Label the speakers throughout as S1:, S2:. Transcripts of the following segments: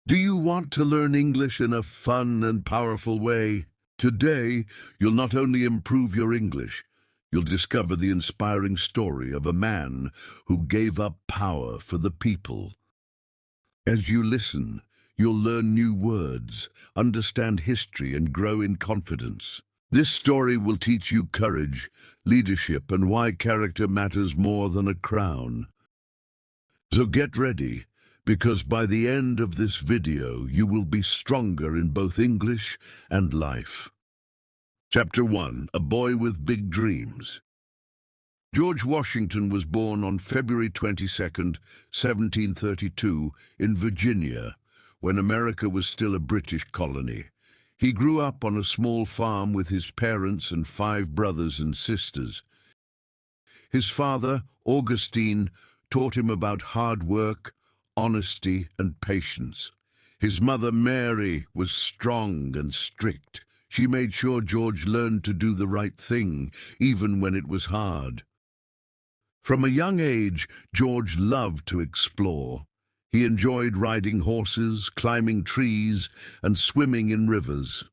S1: Do you want to learn English in a fun and powerful way? Today, you'll not only improve your English, you'll discover the inspiring story of a man who gave up power for the people. As you listen, you'll learn new words, understand history, and grow in confidence. This story will teach you courage, leadership, and why character matters more than a crown. So get ready, because by the end of this video, you will be stronger in both English and life. Chapter 1. A Boy with Big Dreams. George Washington was born on February 22, 1732, in Virginia, when America was still a British colony. He grew up on a small farm with his parents and 5 brothers and sisters. His father, Augustine, taught him about hard work, honesty, and patience. His mother, Mary, was strong and strict. She made sure George learned to do the right thing, even when it was hard. From a young age, George loved to explore. He enjoyed riding horses, climbing trees, and swimming in rivers.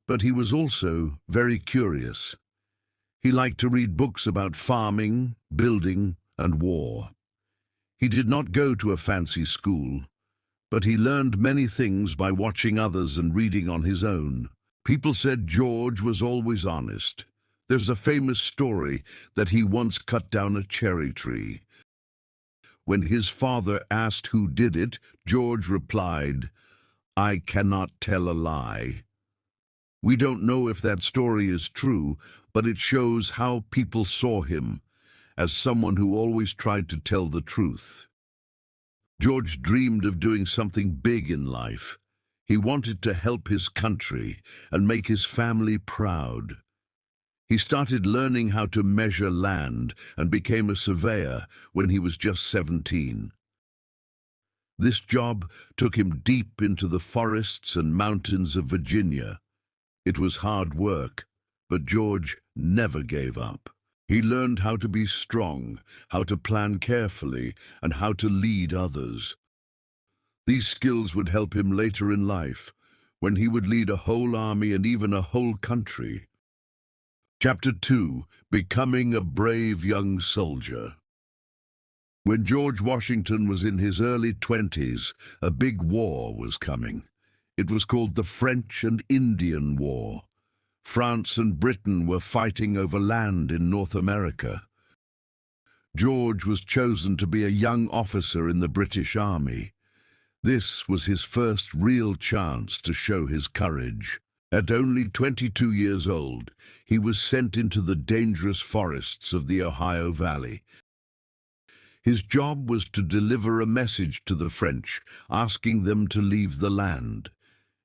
S1: But he was also very curious. He liked to read books about farming, building, and war. He did not go to a fancy school, but he learned many things by watching others and reading on his own. People said George was always honest. There's a famous story that he once cut down a cherry tree. When his father asked who did it, George replied, "I cannot tell a lie." We don't know if that story is true, but it shows how people saw him, as someone who always tried to tell the truth. George dreamed of doing something big in life. He wanted to help his country and make his family proud. He started learning how to measure land and became a surveyor when he was just 17. This job took him deep into the forests and mountains of Virginia. It was hard work, but George never gave up. He learned how to be strong, how to plan carefully, and how to lead others. These skills would help him later in life, when he would lead a whole army and even a whole country. Chapter 2. Becoming a Brave Young Soldier. When George Washington was in his early 20s, a big war was coming. It was called the French and Indian War. France and Britain were fighting over land in North America. George was chosen to be a young officer in the British Army. This was his first real chance to show his courage. At only 22 years old, he was sent into the dangerous forests of the Ohio Valley. His job was to deliver a message to the French, asking them to leave the land.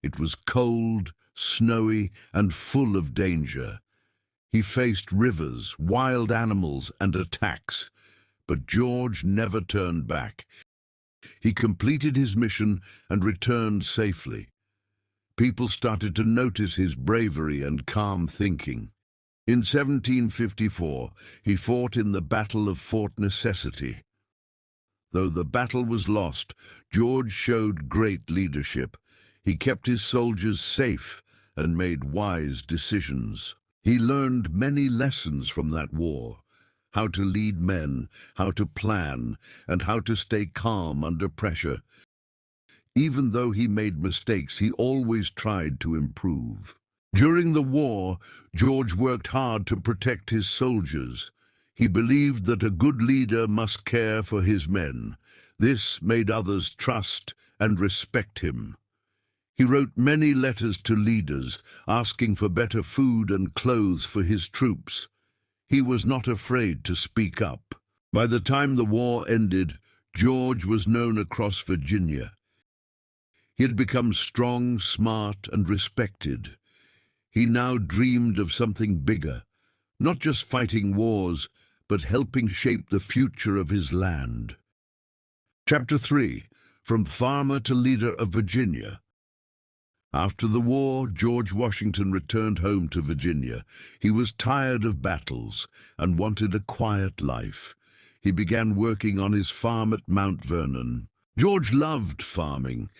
S1: It was cold, snowy, and full of danger. He faced rivers, wild animals, and attacks, but George never turned back. He completed his mission and returned safely. People started to notice his bravery and calm thinking. In 1754, he fought in the Battle of Fort Necessity. Though the battle was lost, George showed great leadership. He kept his soldiers safe and made wise decisions. He learned many lessons from that war: how to lead men, how to plan, and how to stay calm under pressure. Even though he made mistakes, he always tried to improve. During the war, George worked hard to protect his soldiers. He believed that a good leader must care for his men. This made others trust and respect him. He wrote many letters to leaders, asking for better food and clothes for his troops. He was not afraid to speak up. By the time the war ended, George was known across Virginia. He had become strong, smart, and respected. He now dreamed of something bigger, not just fighting wars, but helping shape the future of his land. Chapter 3. From Farmer to Leader of Virginia. After the war, George Washington returned home to Virginia. He was tired of battles and wanted a quiet life. He began working on his farm at Mount Vernon. George loved farming.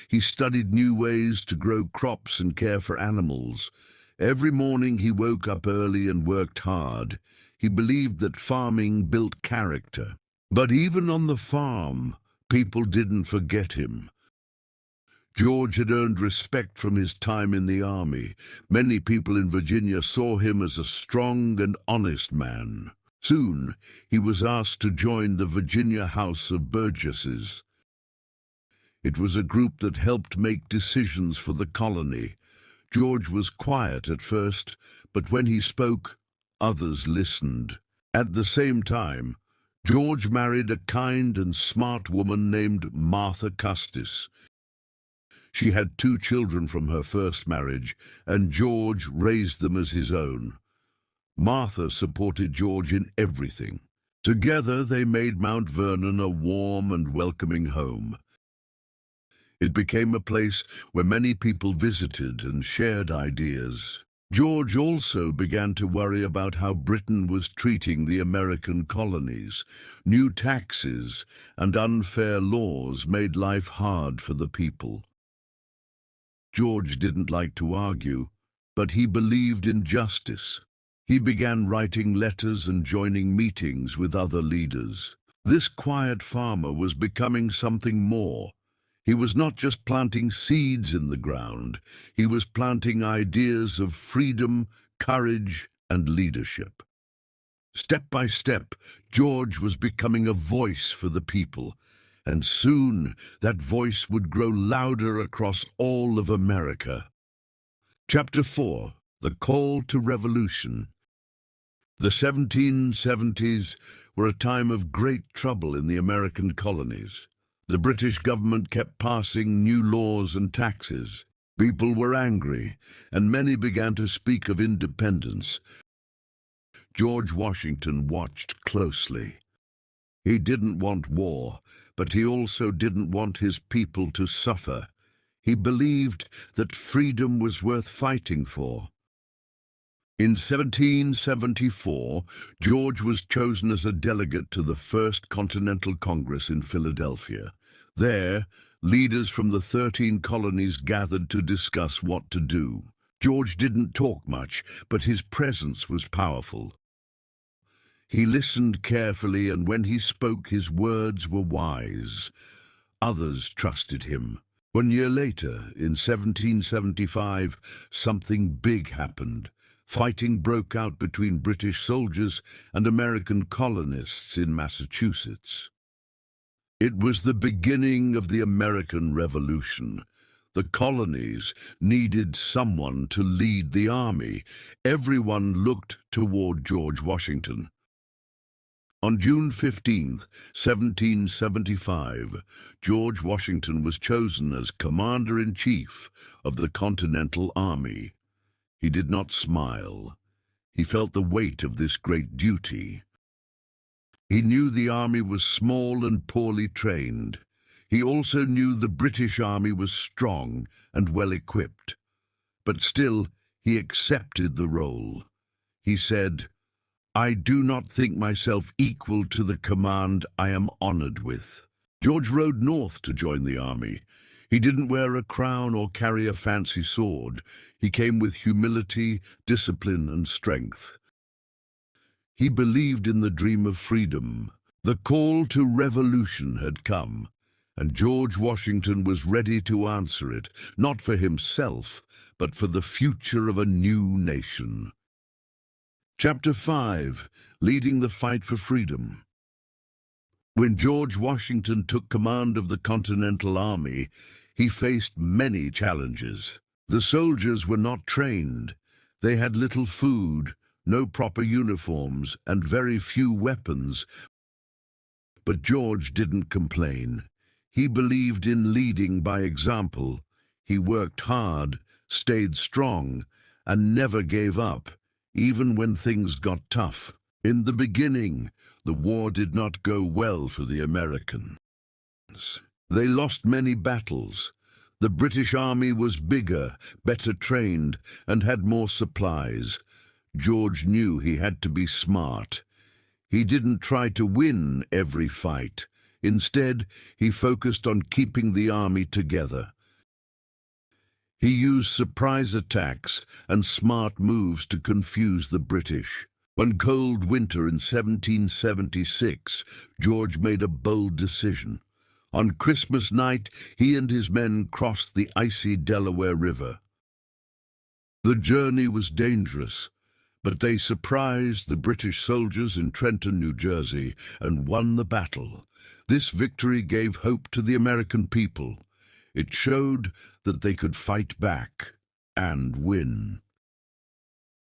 S1: He studied new ways to grow crops and care for animals. Every morning he woke up early and worked hard. He believed that farming built character. But even on the farm, people didn't forget him. George had earned respect from his time in the army. Many people in Virginia saw him as a strong and honest man. Soon, he was asked to join the Virginia House of Burgesses. It was a group that helped make decisions for the colony. George was quiet at first, but when he spoke, others listened. At the same time, George married a kind and smart woman named Martha Custis. She had 2 children from her first marriage, and George raised them as his own. Martha supported George in everything. Together they made Mount Vernon a warm and welcoming home. It became a place where many people visited and shared ideas. George also began to worry about how Britain was treating the American colonies. New taxes and unfair laws made life hard for the people. George didn't like to argue, but he believed in justice. He began writing letters and joining meetings with other leaders. This quiet farmer was becoming something more. He was not just planting seeds in the ground, he was planting ideas of freedom, courage, and leadership. Step by step, George was becoming a voice for the people, and soon that voice would grow louder across all of America. Chapter 4. The Call to Revolution. The 1770s were a time of great trouble in the American colonies. The British government kept passing new laws and taxes. People were angry, and many began to speak of independence. George Washington watched closely. He didn't want war, but he also didn't want his people to suffer. He believed that freedom was worth fighting for. In 1774, George was chosen as a delegate to the First Continental Congress in Philadelphia. There, leaders from the 13 colonies gathered to discuss what to do. George didn't talk much, but his presence was powerful. He listened carefully, and when he spoke, his words were wise. Others trusted him. 1 year later, in 1775, something big happened. Fighting broke out between British soldiers and American colonists in Massachusetts. It was the beginning of the American Revolution. The colonies needed someone to lead the army. Everyone looked toward George Washington. On June 15, 1775, George Washington was chosen as Commander-in-Chief of the Continental Army. He did not smile. He felt the weight of this great duty. He knew the army was small and poorly trained. He also knew the British army was strong and well-equipped. But still, he accepted the role. He said, "I do not think myself equal to the command I am honored with." George rode north to join the army. He didn't wear a crown or carry a fancy sword. He came with humility, discipline, and strength. He believed in the dream of freedom. The call to revolution had come, and George Washington was ready to answer it, not for himself, but for the future of a new nation. Chapter 5. Leading the Fight for Freedom. When George Washington took command of the Continental Army, he faced many challenges. The soldiers were not trained. They had little food, no proper uniforms, and very few weapons. But George didn't complain. He believed in leading by example. He worked hard, stayed strong, and never gave up, even when things got tough. In the beginning, the war did not go well for the Americans. They lost many battles. The British army was bigger, better trained, and had more supplies. George knew he had to be smart. He didn't try to win every fight. Instead, he focused on keeping the army together. He used surprise attacks and smart moves to confuse the British. One cold winter in 1776, George made a bold decision. On Christmas night, he and his men crossed the icy Delaware River. The journey was dangerous, but they surprised the British soldiers in Trenton, New Jersey, and won the battle. This victory gave hope to the American people. It showed that they could fight back and win.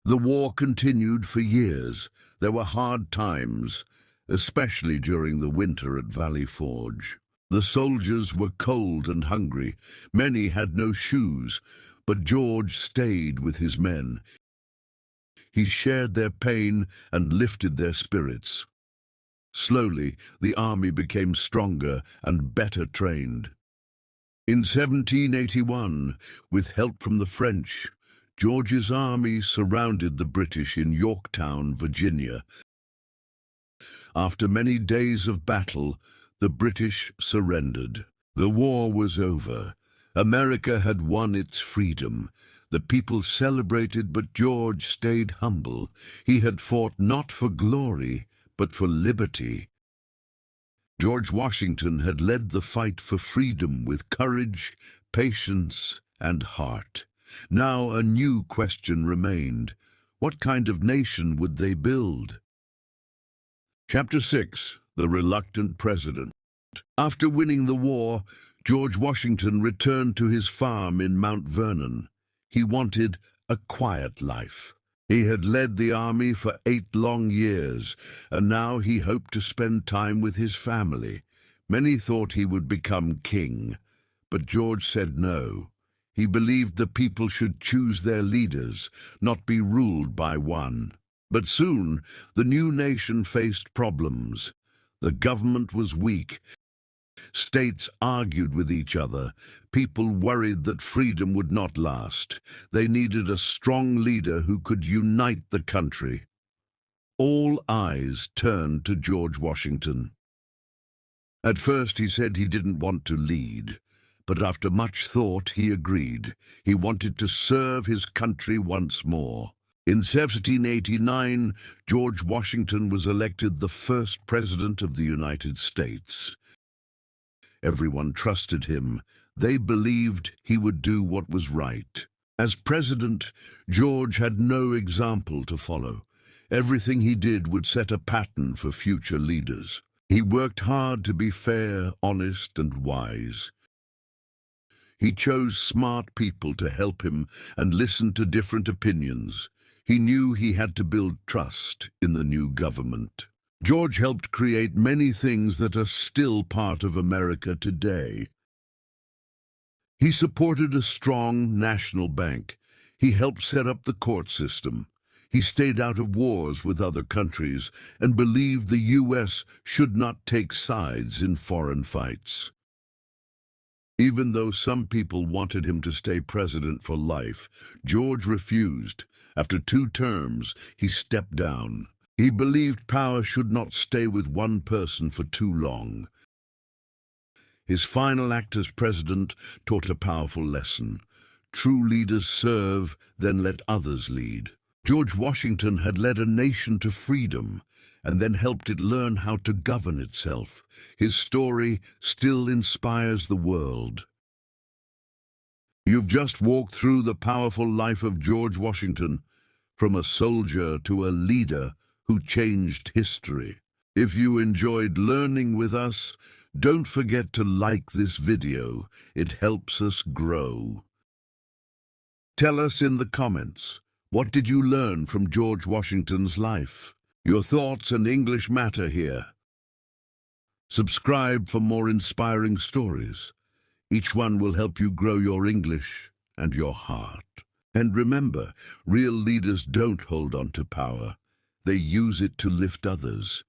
S1: The war continued for years. There were hard times, especially during the winter at Valley Forge. The soldiers were cold and hungry. Many had no shoes, but George stayed with his men. He shared their pain and lifted their spirits. Slowly, the army became stronger and better trained. In 1781, with help from the French, George's army surrounded the British in Yorktown, Virginia. After many days of battle, the British surrendered. The war was over. America had won its freedom. The people celebrated, but George stayed humble. He had fought not for glory, but for liberty. George Washington had led the fight for freedom with courage, patience, and heart. Now a new question remained. What kind of nation would they build? Chapter 6. The Reluctant President. After winning the war, George Washington returned to his farm in Mount Vernon. He wanted a quiet life. He had led the army for 8 long years, and now he hoped to spend time with his family. Many thought he would become king, but George said no. He believed the people should choose their leaders, not be ruled by one. But soon, the new nation faced problems. The government was weak. States argued with each other. People worried that freedom would not last. They needed a strong leader who could unite the country. All eyes turned to George Washington. At first he said he didn't want to lead, but after much thought he agreed. He wanted to serve his country once more. In 1789, George Washington was elected the first president of the United States. Everyone trusted him. They believed he would do what was right. As president, George had no example to follow. Everything he did would set a pattern for future leaders. He worked hard to be fair, honest, and wise. He chose smart people to help him and listened to different opinions. He knew he had to build trust in the new government. George helped create many things that are still part of America today. He supported a strong national bank. He helped set up the court system. He stayed out of wars with other countries and believed the U.S. should not take sides in foreign fights. Even though some people wanted him to stay president for life, George refused. After 2 terms, he stepped down. He believed power should not stay with one person for too long. His final act as president taught a powerful lesson. True leaders serve, then let others lead. George Washington had led a nation to freedom and then helped it learn how to govern itself. His story still inspires the world. You've just walked through the powerful life of George Washington, from a soldier to a leader who changed history. If you enjoyed learning with us, don't forget to like this video. It helps us grow. Tell us in the comments, what did you learn from George Washington's life? Your thoughts and English matter here. Subscribe for more inspiring stories. Each one will help you grow your English and your heart. And remember, real leaders don't hold on to power. They use it to lift others.